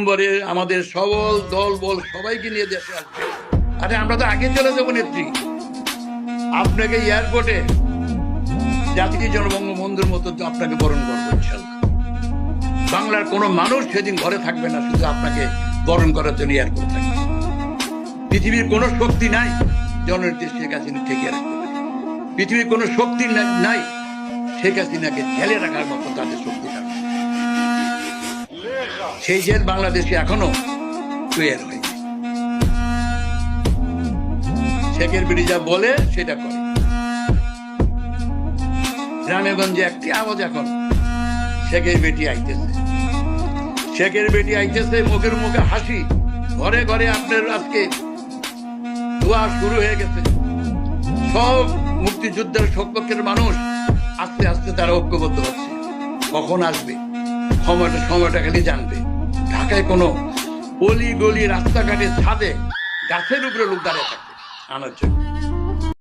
ডিসেম্বরে আমাদের সবল দল বল সবাইকে নিয়ে দেশে আসবে। আরে আমরা তো আগে চলে যাবো নেত্রী, আপনাকে এয়ারপোর্টে জাতির জনবঙ্গবন্ধুর মতো আপনাকে বরণ করবো ইনশাল্লাহ। বাংলার কোনো মানুষ সেদিন ঘরে থাকবে না, শুধু আপনাকে বরণ করার জন্য এয়ারপোর্ট থাকবে। পৃথিবীর কোনো শক্তি নাই জননেত্রী শেখ হাসিনা ঠেকিয়ে রাখতে পারে। পৃথিবীর কোনো শক্তি নাই শেখ হাসিনাকে জেলে রাখার মতো তাদের শক্তি থাকবে। সেই জেল বাংলাদেশে এখনো তৈরি হয়নি। শেখের বিড়ি যা বলে সেটা করে। গ্রামে গঞ্জে একটি আওয়াজ এখন, শেখের বেটি আইতেছে, শেখের বেটি আইতেছে, মুখের মুখে হাসি, ঘরে ঘরে আপনার আজকে দোয়া শুরু হয়ে গেছে। সব মুক্তিযুদ্ধের সপক্ষের মানুষ আস্তে আস্তে তারা ঐক্যবদ্ধ হচ্ছে। কখন আসবে সময়টা খালি জানবে। ঢাকায় কোনো অলি গলি রাস্তাঘাটে ছাদে গাছের উপরে লোক দাঁড়িয়ে থাকবে আনার জন্য।